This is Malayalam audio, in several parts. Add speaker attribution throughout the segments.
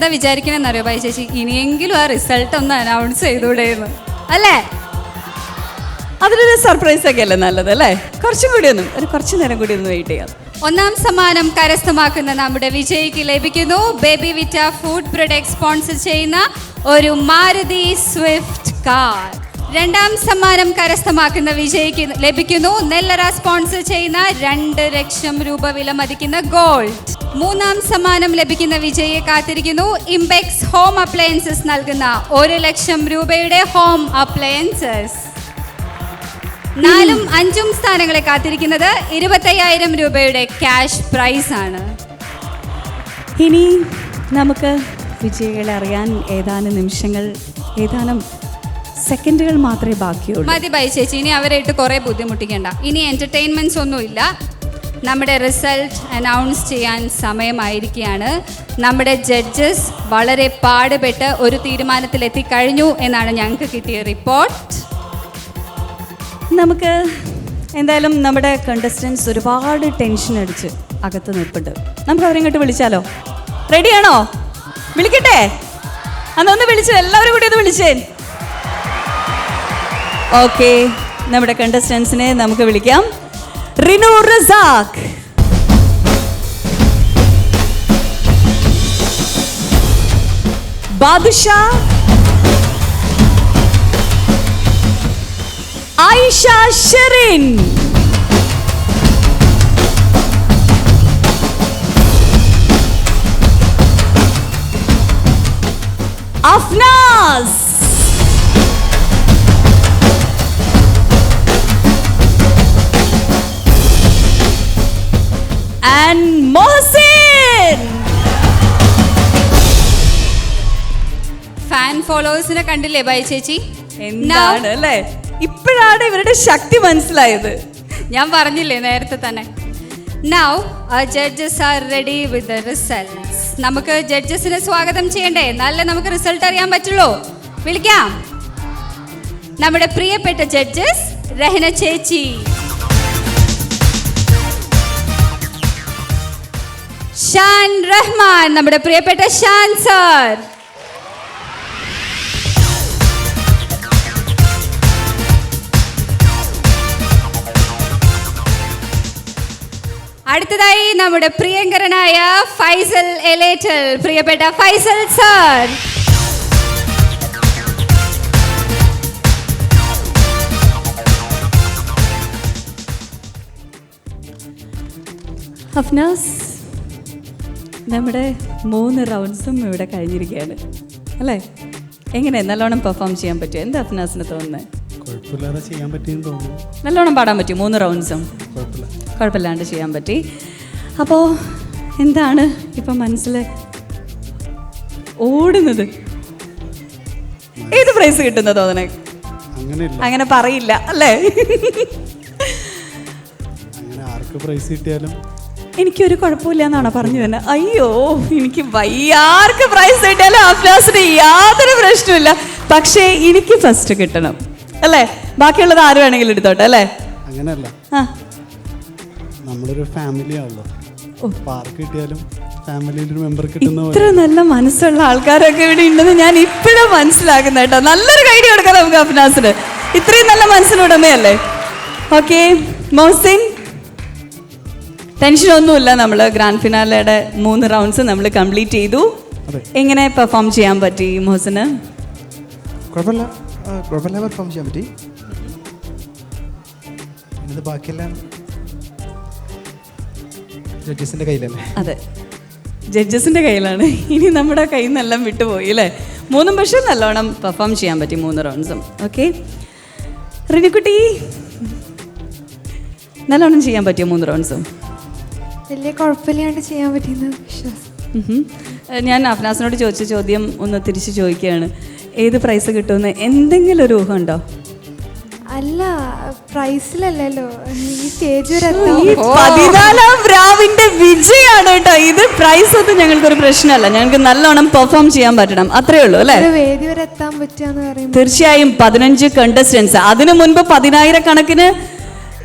Speaker 1: എന്താ വിചാരിക്കണമെന്നറിയോ ബൈ ചേച്ചി, ഇനിയെങ്കിലും ആ റിസൾട്ട് ഒന്ന് അനൗൺസ് ചെയ്തൂടെയെന്ന് അല്ലേ?
Speaker 2: അതിലൊരു സർപ്രൈസ് ഒക്കെ അല്ലേ നല്ലത് അല്ലേ? കുറച്ചു നേരം കൂടി ഒന്ന് വെയിറ്റ് ചെയ്യാം.
Speaker 1: ഒന്നാം സമ്മാനം കരസ്ഥമാക്കുന്ന നമ്മുടെ വിജയിക്ക് ലഭിക്കുന്നു ബേബി വിറ്റ ഫുഡ് പ്രൊഡക്റ്റ് സ്പോൺസർ ചെയ്യുന്ന ഒരു മാരുതി സ്വിഫ്റ്റ് കാർ. രണ്ടാം സമ്മാനം കരസ്ഥമാക്കുന്ന വിജയിക്ക് ലഭിക്കുന്നു നെല്ലറ സ്പോൺസർ ചെയ്യുന്ന 2 ലക്ഷം രൂപ വില മതിക്കുന്ന ഗോൾഡ്. മൂന്നാം സമ്മാനം ലഭിക്കുന്ന വിജയിയെ കാത്തിരിക്കുന്നു ഇംപെക്സ് ഹോം അപ്ലയൻസസ് നൽകുന്ന 1 ലക്ഷം രൂപയുടെ ഹോം അപ്ലയൻസസ്. 4ഉം 5ഉം സ്ഥാനങ്ങളെ കാത്തിരിക്കുന്നത് 25,000 രൂപയുടെ ക്യാഷ് പ്രൈസ് ആണ്.
Speaker 2: ഇനി നമുക്ക് വിജയികളെ അറിയാൻ ഏതാനും സെക്കൻഡുകൾ മാത്രമേ ബാക്കിയുള്ളൂ.
Speaker 1: മതി ബൈ ചേച്ചി, ഇനി അവരായിട്ട് കുറേ ബുദ്ധിമുട്ടിക്കേണ്ട. ഇനി എൻ്റർടൈൻമെൻറ്റ്സ് ഒന്നുമില്ല. നമ്മുടെ റിസൾട്ട് അനൗൺസ് ചെയ്യാൻ സമയമായിരിക്കുകയാണ്. നമ്മുടെ ജഡ്ജസ് വളരെ പാടുപെട്ട് ഒരു തീരുമാനത്തിലെത്തിക്കഴിഞ്ഞു എന്നാണ് ഞങ്ങൾക്ക് കിട്ടിയ റിപ്പോർട്ട്.
Speaker 2: നമുക്ക് എന്തായാലും നമ്മുടെ കണ്ടസ്റ്റൻസ് ഒരുപാട് ടെൻഷൻ അടിച്ച് അകത്ത് നിൽപ്പുണ്ട്. നമുക്ക് അവരിങ്ങോട്ട് വിളിച്ചാലോ? റെഡിയാണോ? വിളിക്കട്ടെ? അന്നൊന്ന് വിളിച്ചു, എല്ലാവരും കൂടി ഒന്ന് വിളിച്ചേ. ഓക്കെ, നമ്മുടെ കണ്ടസ്റ്റൻസിനെ നമുക്ക് വിളിക്കാം. റിനു റസാഖ്, ബാദുഷാ, ആയിഷ ഷെറിൻ, അഫ്നാസ്, and മോഹസിൻ.
Speaker 1: ഫാൻ ഫോളോവേഴ്സിനെ കണ്ടില്ലേ ബൈ ചേച്ചി?
Speaker 2: എന്താണ് അല്ലേ, ഇപ്പോഴാണ് ഇവരുടെ ശക്തി മനസ്സിലായത്.
Speaker 1: ഞാൻ പറഞ്ഞില്ലേ നേരത്തെ തന്നെ. Now our judges are ready with the results. നമുക്ക് ജഡ്ജസിനെ സ്വാഗതം ചെയ്യണ്ടേ? എന്നാലേ നമുക്ക് റിസൾട്ട് അറിയാൻ പറ്റുള്ളൂ. വിളിക്കാം നമ്മുടെ പ്രിയപ്പെട്ട ജഡ്ജസ്. രഹന ചേച്ചി, ഷാൻ റഹ്മാൻ, നമ്മുടെ പ്രിയപ്പെട്ട ഷാൻ സർ, അടുത്തതായി നമ്മുടെ പ്രിയങ്കരനായ ഫൈസൽ എലേറ്റൽ, പ്രിയപ്പെട്ട ഫൈസൽ സർ,
Speaker 2: അഫ്നാസ്, നമ്മുടെ 3 റൗണ്ട്സും ഇവിടെ കഴിഞ്ഞിരിക്കുകയാണ് അല്ലേ? എങ്ങനെ നല്ലോണം പെർഫോം ചെയ്യാൻ പറ്റുമോ? എന്താ അഫ്നാസിന് തോന്നുന്നത്?
Speaker 3: കുഴപ്പമില്ലാതെ ചെയ്യാൻ പറ്റിയെന്ന് തോന്നുന്നു.
Speaker 2: നല്ലോണം പാടാൻ പറ്റും 3 റൗണ്ട്സും? കുഴപ്പമില്ലാണ്ട് ചെയ്യാൻ പറ്റി. അപ്പോൾ എന്താണ് ഇപ്പം മനസ്സിൽ ഓടുന്നത്? ഏത് പ്രൈസ് കിട്ടുന്ന തോന്നണേ? അങ്ങനെ പറയില്ല അല്ലേ?
Speaker 3: അങ്ങനെ ആർക്ക് പ്രൈസ് കിട്ടിയാലും
Speaker 2: എനിക്കൊരു കുഴപ്പമില്ല എന്നാണോ പറഞ്ഞു തന്നെ? അയ്യോ, എനിക്ക് വയ്യാർക്ക് പ്രൈസ് കിട്ടിയാലും അഫ്നാസിന് യാതൊരു പ്രശ്നമില്ല. പക്ഷേ എനിക്ക് ഫസ്റ്റ് കിട്ടണം അല്ലേ? ബാക്കിയുള്ളത് ആര് വേണമെങ്കിലും എടുത്തോട്ടെ അല്ലേ?
Speaker 3: അങ്ങനെയല്ല, നമ്മളൊരു ഫാമിലി ആണല്ലോ. ആർക്ക് കിട്ടിയാലും ഫാമിലിയിലൊരു മെമ്പർ കിട്ടുന്ന
Speaker 2: ഇത്ര നല്ല മനസ്സുള്ള ആൾക്കാരൊക്കെ ഇവിടെ ഉണ്ടെന്ന് ഞാൻ ഇപ്പോഴും മനസ്സിലാക്കുന്ന കേട്ടോ. നല്ലൊരു കൈഡി കൊടുക്കാം നമുക്ക് അഫ്നാസിന്. ഇത്രയും നല്ല മനസ്സിനുടമയല്ലേ? ഓക്കെ മോഹസിൻ, ടെൻഷനൊന്നുമില്ല. നമ്മൾ ഗ്രാൻഡ് ഫിനാലയുടെ 3 റൗണ്ട്സ് നമ്മൾ കംപ്ലീറ്റ് ചെയ്തു. എങ്ങനെ പെർഫോം ചെയ്യാൻ പറ്റി മോഹസിന്?
Speaker 4: കുഴപ്പമില്ല പെർഫോം ചെയ്യാൻ പറ്റി. ബാക്കിയെല്ലാം ജഡ്ജസിൻ്റെ കയ്യിലല്ലേ?
Speaker 2: അതെ, ജഡ്ജസിൻ്റെ കയ്യിലാണ്. ഇനി നമ്മുടെ കയ്യിൽ നിന്നെല്ലാം വിട്ടുപോയി അല്ലേ? 3 പക്ഷേ നല്ലോണം പെർഫോം ചെയ്യാൻ പറ്റി 3 റൗണ്ട്സും. ഓക്കെ റിനിക്കുട്ടി, നല്ലോണം ചെയ്യാൻ പറ്റിയോ 3 റൗണ്ട്സും?
Speaker 5: വലിയ കുഴപ്പമില്ലാണ്ട് ചെയ്യാൻ പറ്റിയെന്ന് വിശ്വാസം.
Speaker 2: ഞാൻ അഫ്നാസിനോട് ചോദിച്ച ചോദ്യം ഒന്ന് തിരിച്ച് ചോദിക്കുകയാണ്. ഏത് പ്രൈസ് കിട്ടുമെന്ന് എന്തെങ്കിലും ഒരു ഊഹം ഉണ്ടോ?
Speaker 5: അല്ല, പ്രൈസിലല്ലോ, ഈ സ്റ്റേജ് വരെ
Speaker 2: 14ാം രാവിന്റെ വിജയാണ് കേട്ടോ ഇത്. പ്രൈസ് ഒന്നും ഞങ്ങൾക്കൊരു പ്രശ്നമല്ല, ഞങ്ങൾക്ക് നല്ലോണം പെർഫോം ചെയ്യാൻ പറ്റണം, അത്രേ ഉള്ളൂ അല്ലേ?
Speaker 5: വേദി വരെ എത്താൻ പറ്റുകയെന്ന് പറയുന്നത്
Speaker 2: തീർച്ചയായും 15 കണ്ടസ്റ്റൻസ്. അതിനു മുൻപ് 10,000 കണക്കിന്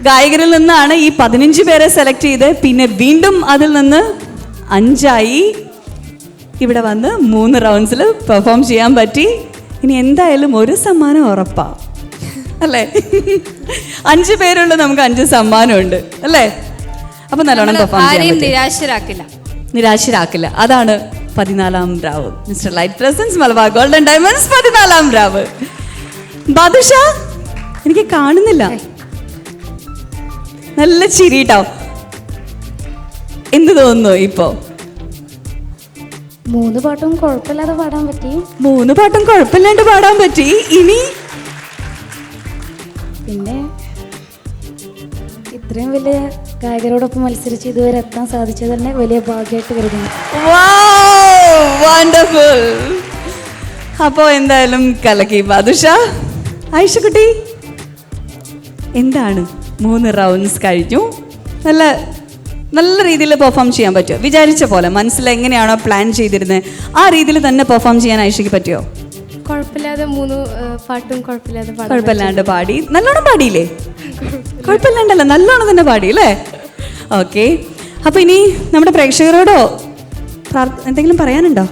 Speaker 2: ഗായകരിൽ നിന്നാണ് ഈ 15 പേരെ സെലക്ട് ചെയ്ത് പിന്നെ വീണ്ടും അതിൽ നിന്ന് 5ആയി ഇവിടെ വന്ന് 3 റൗണ്ട്സിൽ പെർഫോം ചെയ്യാൻ പറ്റി. ഇനി എന്തായാലും ഒരു സമ്മാനം ഉറപ്പാ അല്ലേ? 5 പേരുള്ള നമുക്ക് 5 സമ്മാനമുണ്ട് അല്ലേ? അപ്പൊ നല്ലോണം പെർഫോം ചെയ്യാൻ
Speaker 1: നിരാശരാക്കില്ല.
Speaker 2: നിരാശരാക്കില്ല. അതാണ് 14ാം രാവ്. Mister light presents Malabar golden diamonds 14ാം രാവ്. ബാദുഷ എനിക്ക് കാണുന്നില്ല. നല്ല ചിരിട്ടോ. എന്ത് തോന്നുന്നു ഇപ്പോ?
Speaker 6: 3 പാട്ടും കുഴപ്പമില്ലാതെ പാടാൻ പറ്റി.
Speaker 2: 3 പാട്ടും കുഴപ്പമില്ലാണ്ട് പാടാൻ പറ്റി. ഇനി
Speaker 6: പിന്നെ ഇത്രയും വലിയ ഗായകരോടൊപ്പം മത്സരിച്ച് ഇതുവരെ എത്താൻ സാധിച്ചത് തന്നെ വലിയ ഭാഗ്യമായിട്ട് കരുതുന്നു.
Speaker 2: വണ്ടർഫുൾ. അപ്പോ എന്തായാലും കലക്കി ബാദുഷ. ആയിഷക്കുട്ടി എന്താണ് 3 റൗണ്ട്സ് കഴിഞ്ഞു. നല്ല രീതിയിൽ പെർഫോം ചെയ്യാൻ പറ്റുമോ? വിചാരിച്ച പോലെ മനസ്സിൽ എങ്ങനെയാണോ പ്ലാൻ ചെയ്തിരുന്നത് ആ രീതിയിൽ തന്നെ പെർഫോം ചെയ്യാൻ ആയിഷയ്ക്ക് പറ്റുമോ?
Speaker 5: കുഴപ്പമില്ലാതെ 3 പാട്ടും
Speaker 2: കുഴപ്പമില്ലാണ്ട് പാടി. നല്ലോണം പാടിയില്ലേ? കുഴപ്പമില്ലാണ്ടല്ല, നല്ലോണം തന്നെ പാടി അല്ലേ? ഓക്കെ. അപ്പൊ ഇനി നമ്മുടെ പ്രേക്ഷകരോടോ എന്തെങ്കിലും പറയാനുണ്ടോ?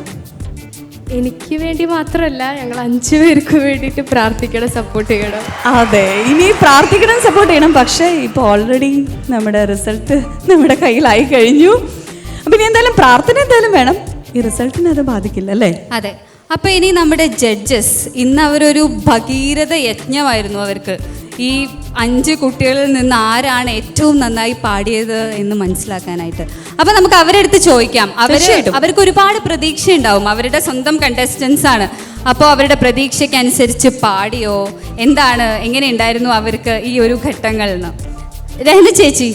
Speaker 5: എനിക്ക് വേണ്ടി മാത്രമല്ല, ഞങ്ങൾ 5 പേർക്ക് വേണ്ടിയിട്ട് പ്രാർത്ഥിക്കണം, സപ്പോർട്ട് ചെയ്യണം.
Speaker 2: അതെ, ഇനി പ്രാർത്ഥിക്കണം, സപ്പോർട്ട് ചെയ്യണം. പക്ഷേ ഇപ്പോൾ ഓൾറെഡി നമ്മുടെ റിസൾട്ട് നമ്മുടെ കയ്യിലായി കഴിഞ്ഞു. അപ്പം ഇനി എന്തായാലും പ്രാർത്ഥന എന്തായാലും വേണം. ഈ റിസൾട്ടിനെ അത് ബാധിക്കില്ല അല്ലേ?
Speaker 1: അതെ. അപ്പോൾ ഇനി നമ്മുടെ ജഡ്ജസ്, ഇന്ന് അവരൊരു ഭഗീരഥ യജ്ഞമായിരുന്നു അവർക്ക്. ഈ 5 കുട്ടികളിൽ നിന്ന് ആരാണ് ഏറ്റവും നന്നായി പാടിയത് എന്ന് മനസ്സിലാക്കാനായിട്ട്. അപ്പോൾ നമുക്ക് അവരുടെ അടുത്ത് ചോദിക്കാം. അവർക്ക് ഒരുപാട് പ്രതീക്ഷ ഉണ്ടാവും. അവരുടെ സ്വന്തം കണ്ടസ്റ്റൻസ് ആണ്. അപ്പോൾ അവരുടെ പ്രതീക്ഷയ്ക്കനുസരിച്ച് പാടിയോ, എന്താണ്, എങ്ങനെ ഉണ്ടായിരുന്നു അവർക്ക് ഈ ഒരു ഘട്ടങ്ങളിൽ നിന്ന്? രഹന ചേച്ചി.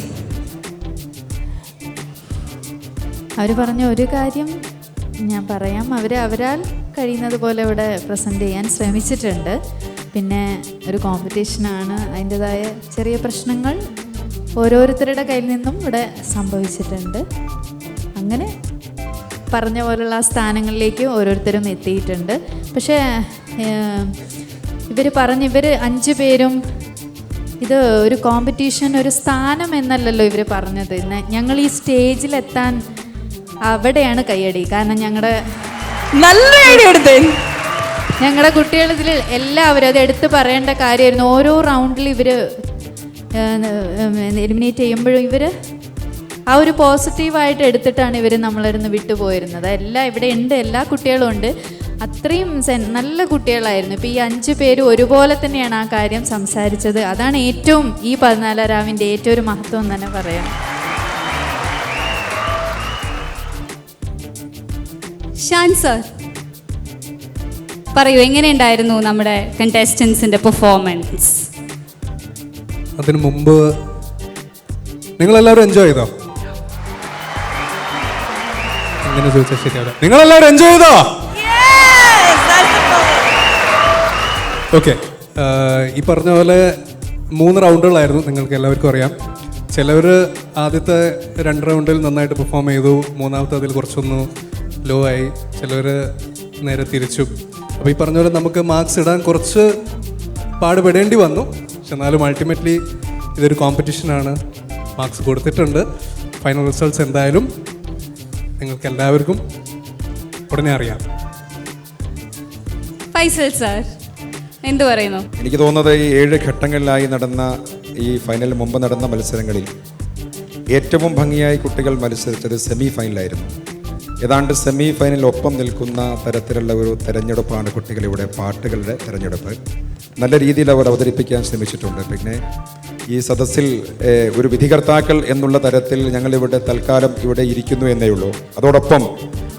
Speaker 7: അവർ പറഞ്ഞ ഒരു കാര്യം ഞാൻ പറയാം. അവരാൽ കഴിയുന്നത് പോലെ ഇവിടെ പ്രസൻറ്റ് ചെയ്യാൻ ശ്രമിച്ചിട്ടുണ്ട്. പിന്നെ ഒരു കോമ്പറ്റീഷനാണ്, അതിൻ്റെതായ ചെറിയ പ്രശ്നങ്ങൾ ഓരോരുത്തരുടെ കയ്യിൽ നിന്നും ഇവിടെ സംഭവിച്ചിട്ടുണ്ട്. അങ്ങനെ പറഞ്ഞ പോലുള്ള ആ സ്ഥാനങ്ങളിലേക്ക് ഓരോരുത്തരും എത്തിയിട്ടുണ്ട്. പക്ഷേ ഇവർ 5 പേരും ഇത് ഒരു കോമ്പറ്റീഷൻ, ഒരു സ്ഥാനം എന്നല്ലല്ലോ ഇവർ പറഞ്ഞത്. ഞങ്ങൾ ഈ സ്റ്റേജിലെത്താൻ അവിടെയാണ് കയ്യടി. കാരണം ഞങ്ങളുടെ കുട്ടികളിൽ എല്ലാവരും അത് എടുത്ത് പറയേണ്ട കാര്യമായിരുന്നു. ഓരോ റൗണ്ടിൽ ഇവർ എലിമിനേറ്റ് ചെയ്യുമ്പോഴും ഇവർ ആ ഒരു പോസിറ്റീവായിട്ട് എടുത്തിട്ടാണ് ഇവർ നമ്മളിരുന്ന് വിട്ടുപോയിരുന്നത്. ഇവിടെ ഉണ്ട്, എല്ലാ കുട്ടികളും ഉണ്ട്. അത്രയും നല്ല കുട്ടികളായിരുന്നു. ഇപ്പോൾ ഈ 5 പേര് ഒരുപോലെ തന്നെയാണ് ആ കാര്യം സംസാരിച്ചത്. അതാണ് ഏറ്റവും ഈ 14ാം രാവിൻ്റെ ഏറ്റവും ഒരു മഹത്വം എന്ന് തന്നെ പറയാം.
Speaker 1: ഷാൻ സർ പറയൂ, എങ്ങനെയുണ്ടായിരുന്നു നമ്മുടെ കണ്ടസ്റ്റൻസിന്റെ പെർഫോമൻസ്?
Speaker 8: അതിനു മുമ്പ് നിങ്ങളെല്ലാവരും എൻജോയ് ചെയ്തോ? എങ്ങനെ ചോദിച്ചാൽ ശരിയാവില്ല. നിങ്ങളെല്ലാവരും എൻജോയ് ചെയ്തോ? ഓക്കെ. ഈ പറഞ്ഞ പോലെ 3 റൗണ്ടുകളായിരുന്നു. നിങ്ങൾക്ക് എല്ലാവർക്കും അറിയാം. ചിലവർ ആദ്യത്തെ 2 റൗണ്ടിൽ നന്നായിട്ട് പെർഫോം ചെയ്തു. 3ാമത്തെ അതിൽ കുറച്ചൊന്ന് ലോ ആയി. ചിലവർ നേരെ തിരിച്ചു. അപ്പോൾ ഈ പറഞ്ഞ പോലെ നമുക്ക് മാർക്സ് ഇടാൻ കുറച്ച് പാടുപെടേണ്ടി വന്നു. പക്ഷെ എന്നാലും അൾട്ടിമേറ്റ്ലി ഇതൊരു കോമ്പറ്റീഷനാണ്. മാർക്സ് കൊടുത്തിട്ടുണ്ട്. ഫൈനൽ റിസൾട്ട്സ് എന്തായാലും നിങ്ങൾക്ക് എല്ലാവർക്കും ഉടനെ അറിയാം.
Speaker 1: ഫൈസൽ സാർ എന്തു പറയുന്നു?
Speaker 9: എനിക്ക് തോന്നുന്നത് ഈ 7 ഘട്ടങ്ങളിലായി നടന്ന ഈ ഫൈനലിന് മുമ്പ് നടന്ന മത്സരങ്ങളിൽ ഏറ്റവും ഭംഗിയായി കുട്ടികൾ മത്സരിച്ചത് സെമി ഫൈനലായിരുന്നു. ഏതാണ്ട് സെമി ഫൈനലിൽ ഒപ്പം നിൽക്കുന്ന തരത്തിലുള്ള ഒരു തെരഞ്ഞെടുപ്പാണ് കുട്ടികളിവിടെ. പാട്ടുകളുടെ തെരഞ്ഞെടുപ്പ് നല്ല രീതിയിൽ അവർ അവതരിപ്പിക്കാൻ ശ്രമിച്ചിട്ടുണ്ട്. പിന്നെ ഈ സദസ്സിൽ ഒരു വിധികർത്താക്കൾ എന്നുള്ള തരത്തിൽ ഞങ്ങളിവിടെ തൽക്കാലം ഇവിടെ ഇരിക്കുന്നു എന്നേ ഉള്ളൂ. അതോടൊപ്പം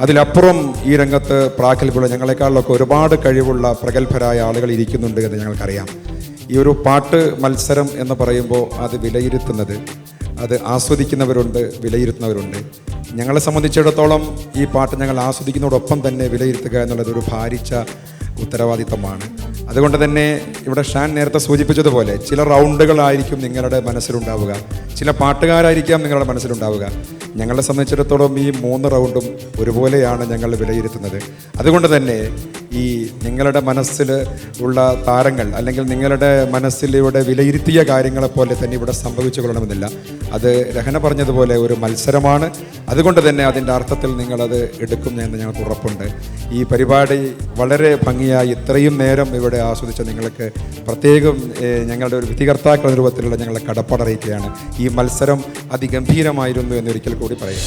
Speaker 9: അതിലപ്പുറം ഈ രംഗത്ത് പ്രാഗൽഭ്യമുള്ള ഞങ്ങളെക്കാളിലൊക്കെ ഒരുപാട് കഴിവുള്ള പ്രഗത്ഭരായ ആളുകൾ ഇരിക്കുന്നുണ്ട് എന്ന് ഞങ്ങൾക്കറിയാം. ഈ ഒരു പാട്ട് മത്സരം എന്ന് പറയുമ്പോൾ അത് വിലയിരുത്തുന്നത്, അത് ആസ്വദിക്കുന്നവരുണ്ട്, വിലയിരുത്തുന്നവരുണ്ട്. ഞങ്ങളെ സംബന്ധിച്ചിടത്തോളം ഈ പാട്ട് ഞങ്ങൾ ആസ്വദിക്കുന്നതോടൊപ്പം തന്നെ വിലയിരുത്തുക എന്നുള്ളത് ഒരു ഭാരിച്ച ഉത്തരവാദിത്തമാണ്. അതുകൊണ്ട് തന്നെ ഇവിടെ ഷാൻ നേരത്തെ സൂചിപ്പിച്ചതുപോലെ ചില റൗണ്ടുകളായിരിക്കും നിങ്ങളുടെ മനസ്സിലുണ്ടാവുക, ചില പാട്ടുകാരായിരിക്കാം നിങ്ങളുടെ മനസ്സിലുണ്ടാവുക. ഞങ്ങളെ സംബന്ധിച്ചിടത്തോളം ഈ 3 റൗണ്ടും ഒരുപോലെയാണ് ഞങ്ങൾ വിലയിരുത്തുന്നത്. അതുകൊണ്ട് തന്നെ ഈ നിങ്ങളുടെ മനസ്സിൽ ഉള്ള താരങ്ങൾ അല്ലെങ്കിൽ നിങ്ങളുടെ മനസ്സിലൂടെ വിലയിരുത്തിയ കാര്യങ്ങളെപ്പോലെ തന്നെ ഇവിടെ സംഭവിച്ചു കൊള്ളണമെന്നില്ല. അത് രഹന പറഞ്ഞതുപോലെ ഒരു മത്സരമാണ്. അതുകൊണ്ട് തന്നെ അതിൻ്റെ അർത്ഥത്തിൽ നിങ്ങളത് എടുക്കും എന്ന് ഞങ്ങൾക്ക് ഉറപ്പുണ്ട്. ഈ പരിപാടി വളരെ ഭംഗിയായി ഇത്രയും നേരം ഇവിടെ ആസ്വദിച്ച നിങ്ങൾക്ക് പ്രത്യേകം ഞങ്ങളുടെ ഒരു വിധികർത്താക്കളുടെ രൂപത്തിലുള്ള ഞങ്ങളെ കടപ്പാടറിയിക്കുകയാണ്. ഈ മത്സരം അതിഗംഭീരമായിരുന്നു എന്നൊരിക്കൽ കൂടി പറയാം.